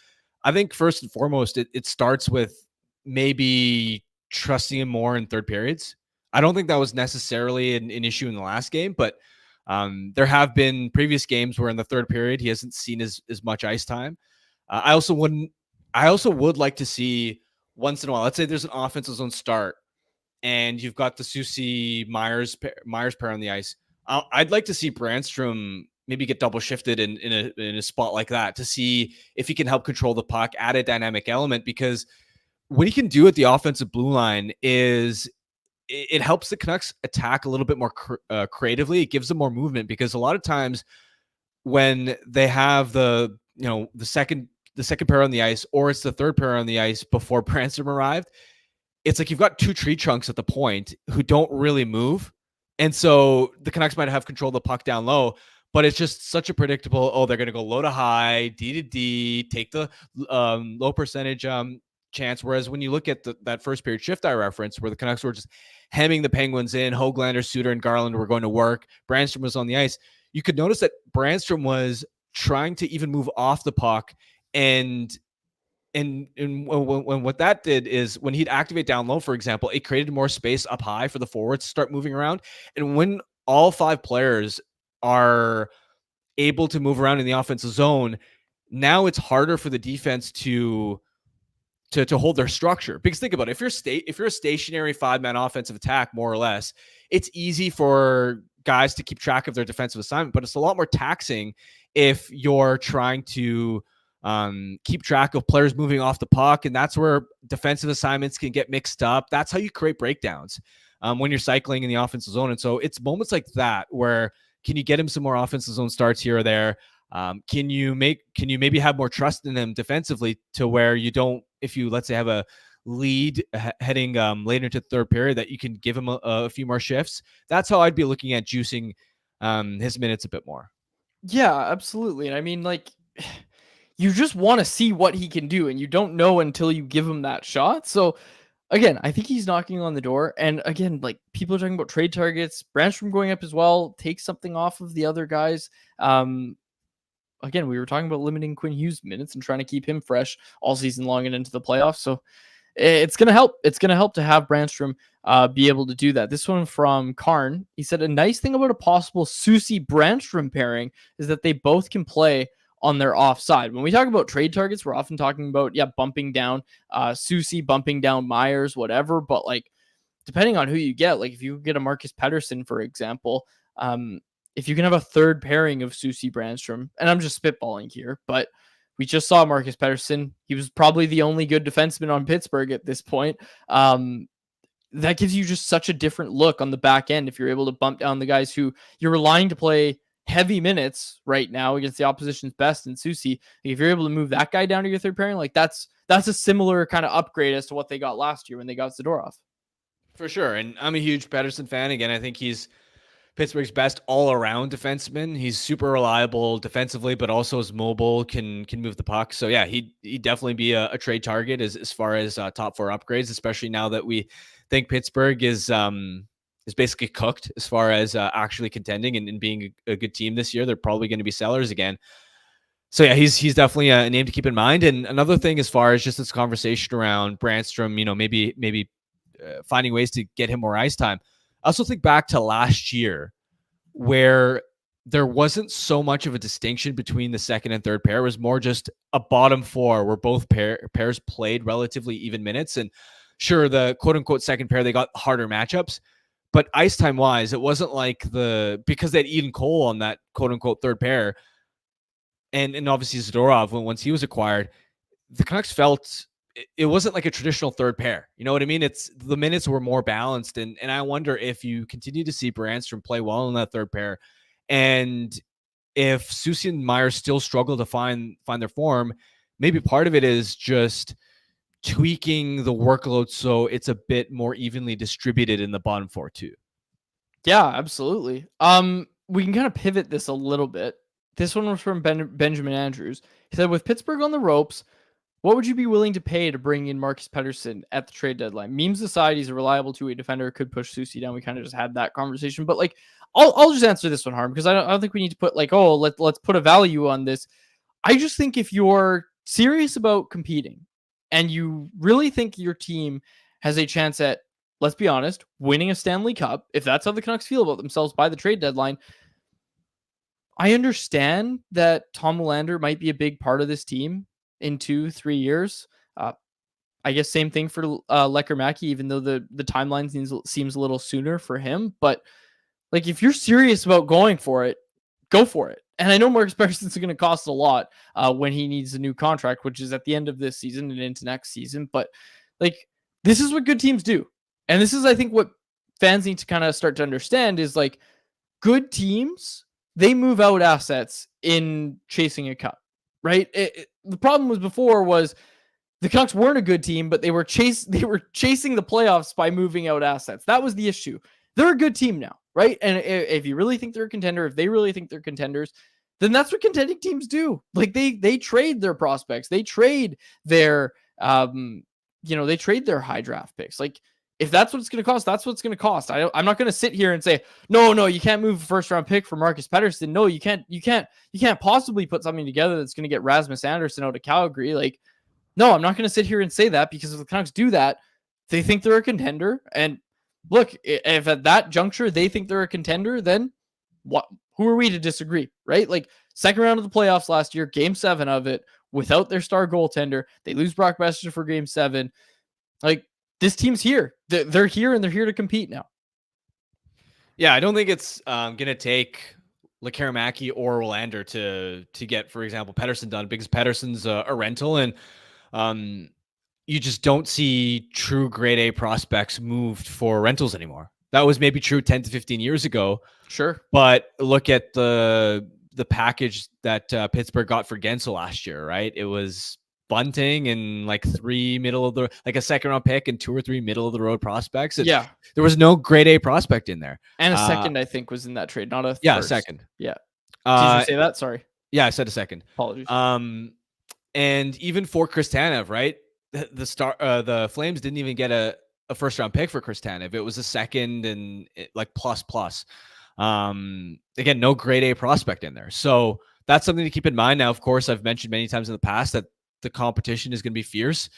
I think first and foremost, it starts with maybe trusting him more in third periods. I don't think that was necessarily an issue in the last game, but there have been previous games where in the third period he hasn't seen as much ice time. I also would like to see once in a while. Let's say there's an offensive zone start, and you've got the Soucy Myers pair on the ice. I'd like to see Brannstrom maybe get double shifted in a spot like that to see if he can help control the puck, add a dynamic element, because what he can do at the offensive blue line is it helps the Canucks attack a little bit more creatively. It gives them more movement, because a lot of times when they have the second pair on the ice, or it's the third pair on the ice before Brannstrom arrived, it's like you've got two tree trunks at the point who don't really move. And so the Canucks might have control of the puck down low, but it's just such a predictable, they're going to go low to high, D to D, take the low percentage chance. Whereas when you look at that first period shift I referenced, where the Canucks were just hemming the Penguins in, Höglander, Suter, and Garland were going to work, Brannstrom was on the ice, you could notice that Brannstrom was trying to even move off the puck. And when what that did is when he'd activate down low, for example, it created more space up high for the forwards to start moving around. And when all five players are able to move around in the offensive zone, now it's harder for the defense to hold their structure. Because think about it, if you're a stationary 5-man offensive attack, more or less, it's easy for guys to keep track of their defensive assignment, but it's a lot more taxing if you're trying to keep track of players moving off the puck. And that's where defensive assignments can get mixed up. That's how you create breakdowns when you're cycling in the offensive zone. And so it's moments like that where, can you get him some more offensive zone starts here or there? Can you maybe have more trust in him defensively to where you don't, if you, let's say, have a lead heading later into the third period, that you can give him a few more shifts? That's how I'd be looking at juicing his minutes a bit more. Yeah, absolutely. And I mean, like, you just want to see what he can do, and you don't know until you give him that shot. So again, I think he's knocking on the door. And again, like, people are talking about trade targets, Brannstrom going up as well, take something off of the other guys. Again, we were talking about limiting Quinn Hughes' minutes and trying to keep him fresh all season long and into the playoffs. So it's going to help. It's going to help to have Brannstrom be able to do that. This one from Karn, he said, a nice thing about a possible Soucy-Brannstrom pairing is that they both can play on their offside. When we talk about trade targets, we're often talking about, bumping down Soucy, bumping down Myers, whatever. But like, depending on who you get, like if you get a Marcus Pettersson, for example, if you can have a third pairing of Soucy Brannstrom, and I'm just spitballing here, but we just saw Marcus Pettersson. He was probably the only good defenseman on Pittsburgh at this point. That gives you just such a different look on the back end if you're able to bump down the guys who you're relying to play heavy minutes right now against the opposition's best in Soucy. If you're able to move that guy down to your third pairing, like that's a similar kind of upgrade as to what they got last year when they got Zadorov. For sure. And I'm a huge Pettersson fan. Again, I think he's Pittsburgh's best all-around defenseman. He's super reliable defensively, but also is mobile, can move the puck. So yeah, he'd definitely be a trade target as far as top 4 upgrades, especially now that we think Pittsburgh is basically cooked as far as actually contending and being a good team this year. They're probably going to be sellers again. So yeah, he's definitely a name to keep in mind. And another thing, as far as just this conversation around Brannstrom, maybe finding ways to get him more ice time. I also think back to last year where there wasn't so much of a distinction between the second and third pair. It was more just a bottom 4 where both pairs played relatively even minutes. And sure, the quote unquote second pair, they got harder matchups, but ice time wise, it wasn't like because they had Eden Cole on that quote unquote third pair. And obviously Zadorov, once he was acquired, the Canucks felt it wasn't like a traditional third pair. You know what I mean? It's the minutes were more balanced. And I wonder if you continue to see Brannstrom play well in that third pair, and if Soucy and Myers still struggle to find their form, maybe part of it is just tweaking the workload so it's a bit more evenly distributed in the bottom 4 too. Yeah, absolutely. We can kind of pivot this a little bit. This one was from Benjamin Andrews. He said, with Pittsburgh on the ropes, what would you be willing to pay to bring in Marcus Pettersson at the trade deadline? Memes aside, he's a reliable two-way defender, could push Soucy down. We kind of just had that conversation, but like, I'll just answer this one, Harm, because I don't think we need to put like, let's put a value on this. I just think if you're serious about competing and you really think your team has a chance at, let's be honest, winning a Stanley Cup, if that's how the Canucks feel about themselves by the trade deadline, I understand that Tom Willander might be a big part of this team in 2-3 years. I guess same thing for Lecker-Mackey, even though the timeline seems a little sooner for him. But like, if you're serious about going for it, go for it. And I know Marcus Pettersson's going to cost a lot when he needs a new contract, which is at the end of this season and into next season. But like, this is what good teams do. And this is, I think, what fans need to kind of start to understand is like, good teams they move out assets in chasing a cup, right? The problem was before was the Canucks weren't a good team, but they were chasing the playoffs by moving out assets. That was the issue. They're a good team now, right? And if you really think they're a contender, if they really think they're contenders, then that's what contending teams do. Like they trade their prospects, they trade their they trade their high draft picks. Like if that's what it's going to cost, that's what it's going to cost. I'm not going to sit here and say, no, you can't move a first round pick for Marcus Pettersson. No, you can't possibly put something together that's going to get Rasmus Andersson out of Calgary. Like, no, I'm not going to sit here and say that, because if the Canucks do that, they think they're a contender. And look, if at that juncture they think they're a contender, then what? Who are we to disagree, right? Like second round of the playoffs last year, game 7 of it, without their star goaltender, they lose Brock Besser for game 7. Like this team's here. They're here, and they're here to compete now. Yeah, I don't think it's going to take Lekkerimaki or Willander to get, for example, Pettersson done, because Pettersson's a rental, and you just don't see true grade A prospects moved for rentals anymore. That was maybe true 10 to 15 years ago. Sure. But look at the package that Pittsburgh got for Gensel last year, right? It was bunting and like a second round pick and 2 or 3 middle of the road prospects. There was no grade A prospect in there. And a second, I think, was in that trade, not a third. Yeah, a second. Yeah. Did you say that? Sorry. Yeah, I said a second. Apologies. And even for Chris Tanev, right? The Flames didn't even get a first round pick for Chris Tanev. It was a second and plus. Again, no grade A prospect in there. So that's something to keep in mind. Now, of course, I've mentioned many times in the past that the competition is going to be fierce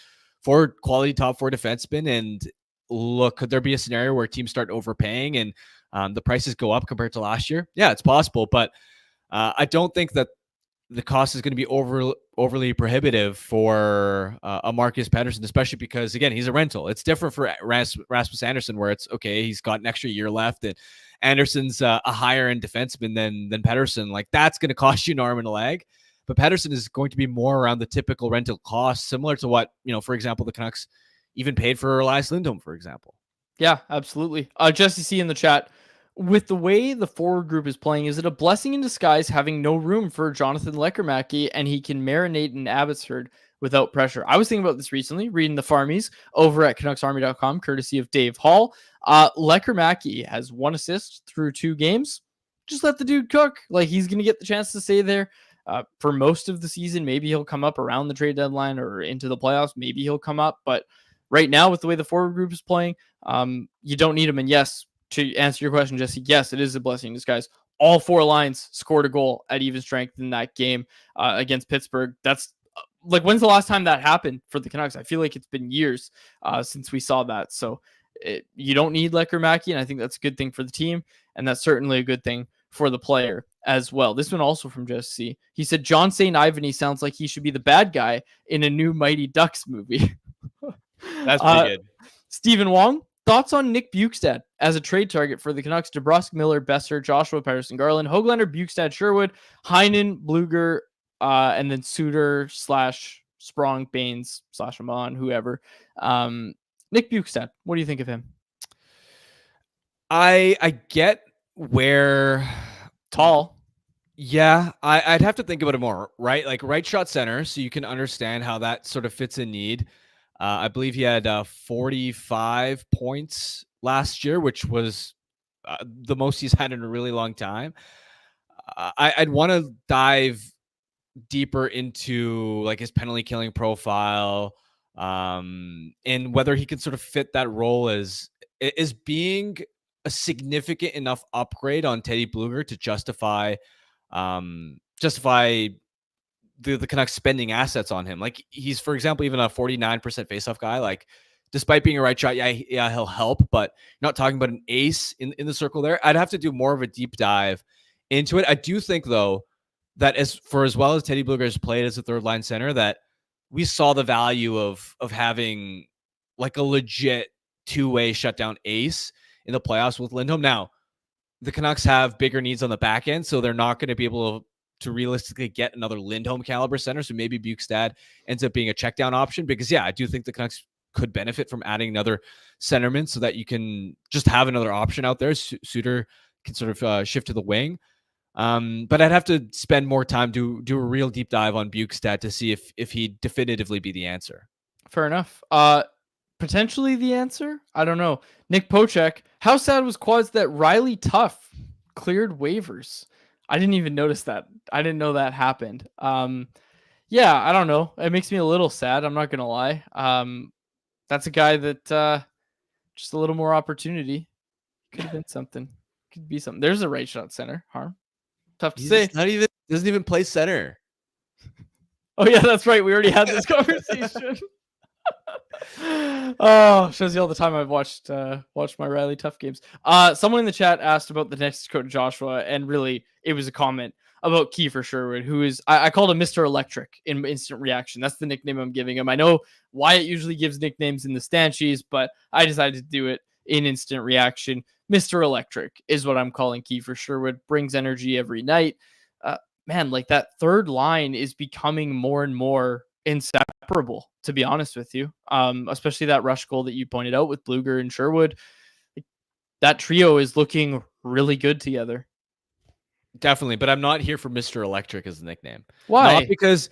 for quality top 4 defensemen. And look, could there be a scenario where teams start overpaying and the prices go up compared to last year? Yeah, it's possible. But I don't think that the cost is going to be overly prohibitive for a Marcus Pettersson, especially because, again, he's a rental. It's different for Rasmus Andersson, where it's okay, he's got an extra year left, and Anderson's a higher end defenseman than Pettersson. Like that's going to cost you an arm and a leg. But Pettersson is going to be more around the typical rental cost, similar to what, for example, the Canucks even paid for Elias Lindholm, for example. Yeah, absolutely. Jesse C in the chat, with the way the forward group is playing, is it a blessing in disguise having no room for Jonathan Lekkerimaki and he can marinate in Abbotsford without pressure? I was thinking about this recently, reading the Farmies over at CanucksArmy.com, courtesy of Dave Hall. Lekkerimaki has 1 assist through 2 games. Just let the dude cook. Like he's going to get the chance to stay there for most of the season. Maybe he'll come up around the trade deadline or into the playoffs. Maybe he'll come up. But right now, with the way the forward group is playing, you don't need him. And yes, to answer your question, Jesse, yes, it is a blessing in disguise. All 4 lines scored a goal at even strength in that game against Pittsburgh. That's like, when's the last time that happened for the Canucks? I feel like it's been years since we saw that. So you don't need Lekkerimaki, and I think that's a good thing for the team, and that's certainly a good thing for the player as well. This one also from Jesse. He said, John St. Ivany sounds like he should be the bad guy in a new Mighty Ducks movie. That's pretty good. Stephen Wong, thoughts on Nick Bjugstad as a trade target for the Canucks? DeBrusk, Miller, Besser, Joshua, Pettersson, Garland, Höglander, Bjugstad, Sherwood, Heinen, Bluger, and then Suter / Sprong, Baines / Amon, whoever. Nick Bjugstad, what do you think of him? I get where tall. Yeah, I'd have to think about it more, right? Like right shot center, so you can understand how that sort of fits in need. I believe he had 45 points last year, which was the most he's had in a really long time. I'd want to dive deeper into like his penalty killing profile, and whether he could sort of fit that role as being a significant enough upgrade on Teddy Bluger to justify the Canucks spending assets on him. Like he's, for example, even a 49% faceoff guy. Like despite being a right shot, yeah, he'll help, but not talking about an ace in the circle there. I'd have to do more of a deep dive into it. I do think though that as well as Teddy Bluger has played as a third line center, that we saw the value of having like a legit 2-way shutdown ace in the playoffs with Lindholm. Now, the Canucks have bigger needs on the back end, so they're not going to be able to realistically get another Lindholm caliber center. So maybe Bjugstad ends up being a check down option because, yeah, I do think the Canucks could benefit from adding another centerman so that you can just have another option out there. Suter can sort of shift to the wing. But I'd have to spend more time to do a real deep dive on Bukestad to see if he'd definitively be the answer. Fair enough. Potentially the answer? I don't know. Nick Pochek, how sad was Quads that Riley Tuff cleared waivers? I didn't even notice that. I didn't know that happened. Yeah, I don't know. It makes me a little sad. I'm not going to lie. That's a guy that just a little more opportunity. Could have been something. Could be something. There's a right shot center. Harm. Tough to say. Doesn't even play center. Oh, yeah, that's right. We already had this conversation. Oh, shows you all the time I've watched my Riley Tuff games. Someone in the chat asked about the next Dakota Joshua, and really it was a comment about Kiefer Sherwood, who is I called him Mr. Electric in instant reaction. That's the nickname I'm giving him. I know Wyatt usually gives nicknames in the Stanchies, but I decided to do it in instant reaction. Mr. Electric is what I'm calling Kiefer Sherwood. Brings energy every night. Man, like that third line is becoming more and more inseparable, to be honest with you. Especially that rush goal that you pointed out with Bluger and Sherwood. That trio is looking really good together. Definitely, but I'm not here for Mr. Electric as a nickname. Why? Not because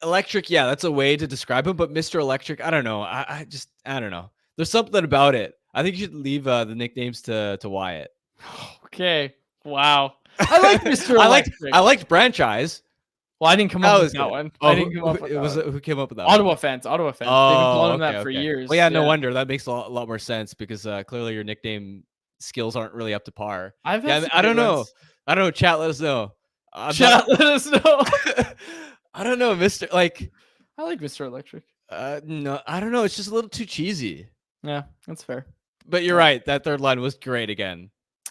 Electric, yeah, that's a way to describe him, but Mr. Electric, I don't know. I don't know. There's something about it. I think you should leave the nicknames to Wyatt. Okay. Wow. I like Mr. Electric. I liked Franchise. Well, I didn't come up with that one. Oh, I didn't come up with that one. Who came up with that Ottawa one? fans. Oh, They've been calling him that for okay. years. Well, yeah, no wonder. That makes a lot more sense because clearly your nickname skills aren't really up to par. I don't know. I don't know. Chat, let us know. Let us know. I don't know, Mr. Like, I like Mr. Electric. No, I don't know. It's just a little too cheesy. Yeah, that's fair. But you're right. That third line was great again.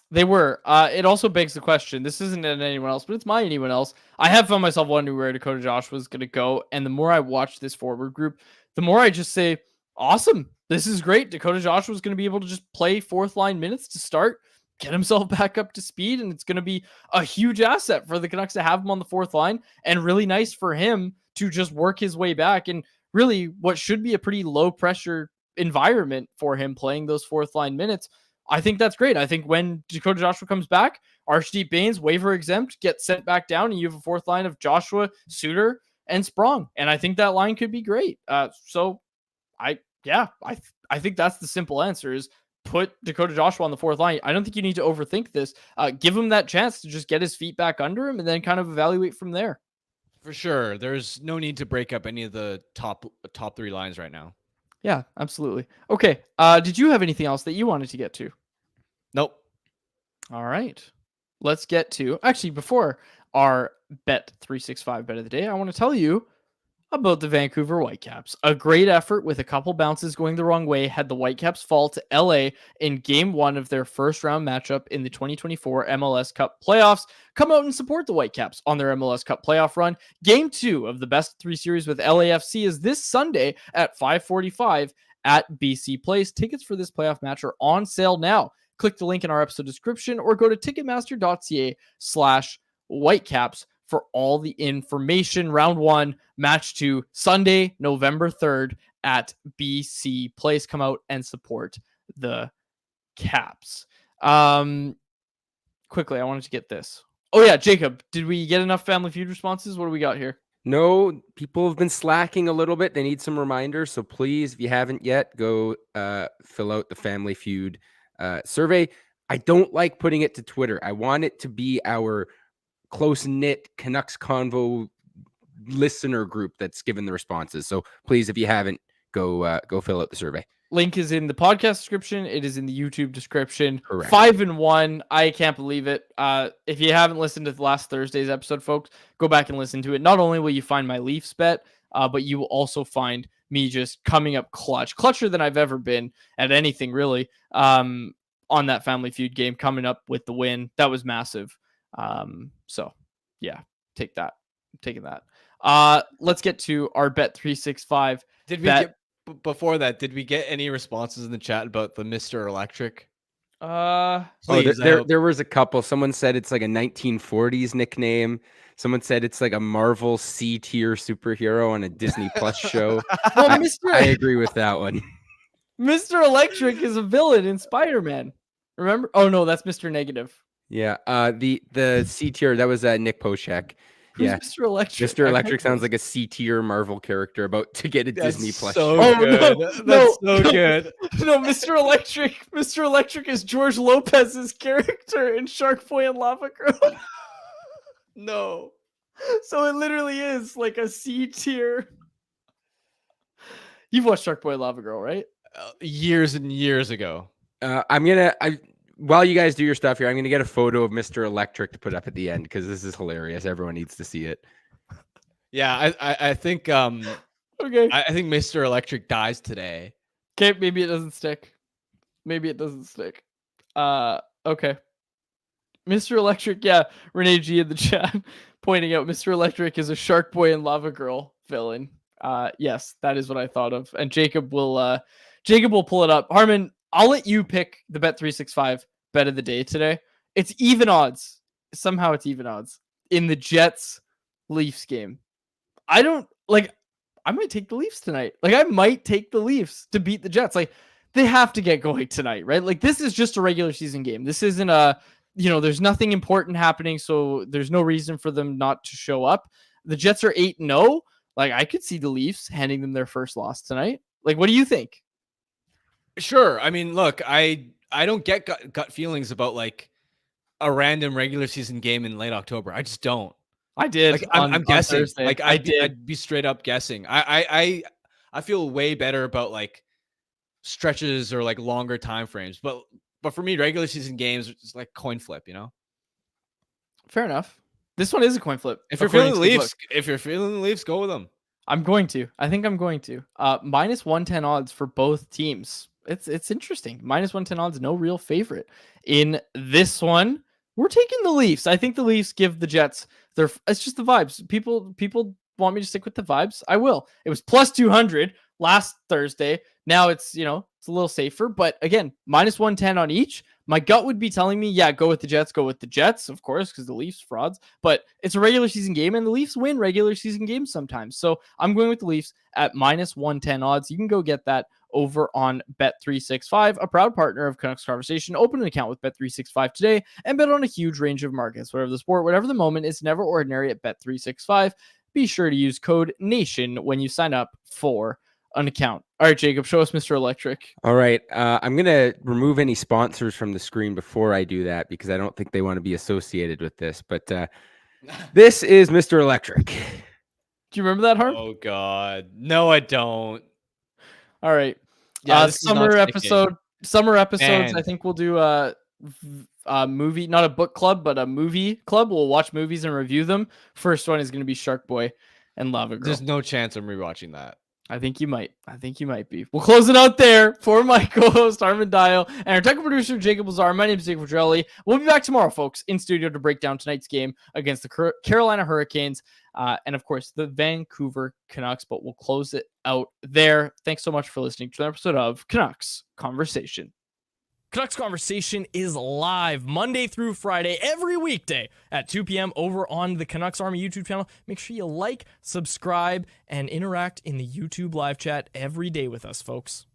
They were. It also begs the question. This isn't at anyone else, but it's my anyone else. I have found myself wondering where Dakota Joshua was going to go. And the more I watch this forward group, the more I just say, awesome. This is great. Dakota Joshua is going to be able to just play fourth line minutes to start, get himself back up to speed. And it's going to be a huge asset for the Canucks to have him on the fourth line, and really nice for him to just work his way back. And really what should be a pretty low pressure environment for him playing those fourth line minutes. I think that's great. I think when Dakota Joshua comes back, Archdeep Baines, waiver exempt, gets sent back down, and you have a fourth line of Joshua, Suter, and Sprong. And I think that line could be great. So I think that's the simple answer, is put Dakota Joshua on the fourth line. I don't think you need to overthink this. Give him that chance to just get his feet back under him and then kind of evaluate from there. For sure. There's no need to break up any of the top three lines right now. Yeah, absolutely. Okay. Did you have anything else that you wanted to get to? Nope. All right. Let's get to, actually, before our bet 365 bet of the day, I want to tell you about the Vancouver Whitecaps. A great effort with a couple bounces going the wrong way had the Whitecaps fall to LA in game 1 of their first round matchup in the 2024 MLS Cup playoffs. Come out and support the Whitecaps on their MLS Cup playoff run. Game 2 of the best 3 series with LAFC is this Sunday at 5:45 at BC Place. Tickets for this playoff match are on sale now. Click the link in our episode description or go to ticketmaster.ca/Whitecaps for all the information. Round 1, match 2, Sunday, November 3rd at BC Place. Come out and support the Caps. Quickly, I wanted to get this. Oh yeah, Jacob, did we get enough Family Feud responses? What do we got here? No, people have been slacking a little bit. They need some reminders. So please, if you haven't yet, go fill out the Family Feud survey. I don't like putting it to Twitter. I want it to be our close-knit Canucks Convo listener group that's given the responses. So please, if you haven't, go fill out the survey. Link is in the podcast description. It is in the YouTube description. Correct. 5-1. I can't believe it. If you haven't listened to last Thursday's episode, folks, go back and listen to it. Not only will you find my Leafs bet, but you will also find me just coming up clutcher than I've ever been at anything, really, on that Family Feud game, coming up with the win. That was massive. So yeah, take that. I'm taking that. Let's get to our bet 365. Before that, did we get any responses in the chat about the Mr. Electric? Please, there was a couple. Someone said it's like a 1940s nickname. Someone said it's like a Marvel C tier superhero on a Disney Plus show. Well, I agree with that one. Mr. Electric is a villain in Spider-Man. Remember? Oh no, that's Mr. Negative. Yeah. The C tier, that was Nick Poshek. Who's Yeah. Mr. Electric? Mr. Electric sounds like a C tier Marvel character about to get a That's Disney Plus so show. good. That's so good. No, Mr. Electric. Mr. Electric is George Lopez's character in Shark Boy and Lava Girl. No. So it literally is like a C tier. You've watched Shark Boy and Lava Girl, right? Years and years ago. While you guys do your stuff here, I'm gonna get a photo of Mr. Electric to put up at the end because this is hilarious. Everyone needs to see it. Yeah, I think Okay. I think Mr. Electric dies today. Okay, maybe it doesn't stick. Maybe it doesn't stick. Okay. Mr. Electric, yeah, Renee G in the chat pointing out Mr. Electric is a Shark Boy and Lava Girl villain. Yes, that is what I thought of. And Jacob will pull it up. Harmon, I'll let you pick the Bet365 bet of the day today. It's even odds. Somehow it's even odds in the Jets Leafs game. I might take the Leafs tonight. Like, I might take the Leafs to beat the Jets. Like, they have to get going tonight, right? Like, this is just a regular season game. This isn't there's nothing important happening, so there's no reason for them not to show up. The Jets are 8-0. Like, I could see the Leafs handing them their first loss tonight. Like, what do you think? Sure. I mean, look, I don't get gut feelings about like a random regular season game in late October. I just don't. I did. Like, I'm guessing. Thursday. Like, I'd be straight up guessing. I feel way better about like stretches or like longer time frames. But for me, regular season games is like coin flip, you know? Fair enough. This one is a coin flip. If you're feeling the Leafs, go with them. I'm going to. I think I'm going to. Minus 110 odds for both teams. It's interesting. Minus 110 odds, no real favorite. In this one, we're taking the Leafs. I think the Leafs give the Jets it's just the vibes. People want me to stick with the vibes. I will. It was plus 200 last Thursday. Now it's a little safer, but again, minus 110 on each. My gut would be telling me, yeah, go with the Jets, of course, because the Leafs frauds, but it's a regular season game and the Leafs win regular season games sometimes. So I'm going with the Leafs at minus 110 odds. You can go get that over on Bet365, a proud partner of Canucks Conversation. Open an account with Bet365 today and bet on a huge range of markets. Whatever the sport, whatever the moment, it's never ordinary at Bet365. Be sure to use code NATION when you sign up for an account. All right, Jacob, show us Mr. Electric. All right. I'm going to remove any sponsors from the screen before I do that because I don't think they want to be associated with this. But this is Mr. Electric. Do you remember that, Harm? Oh, God. No, I don't. All right. Yeah, summer episodes. Man. I think we'll do a movie, not a book club, but a movie club. We'll watch movies and review them. First one is going to be Shark Boy and Lava Girl. There's no chance I'm rewatching that. I think you might be. We'll close it out there for my co-host, Harmon Dial, and our technical producer, Jacob Lazar. My name is Jacob Pedrelli. We'll be back tomorrow, folks, in studio to break down tonight's game against the Carolina Hurricanes and, of course, the Vancouver Canucks, but we'll close it out there. Thanks so much for listening to an episode of Canucks Conversation. Canucks Conversation is live Monday through Friday, every weekday at 2 p.m. over on the Canucks Army YouTube channel. Make sure you like, subscribe, and interact in the YouTube live chat every day with us, folks.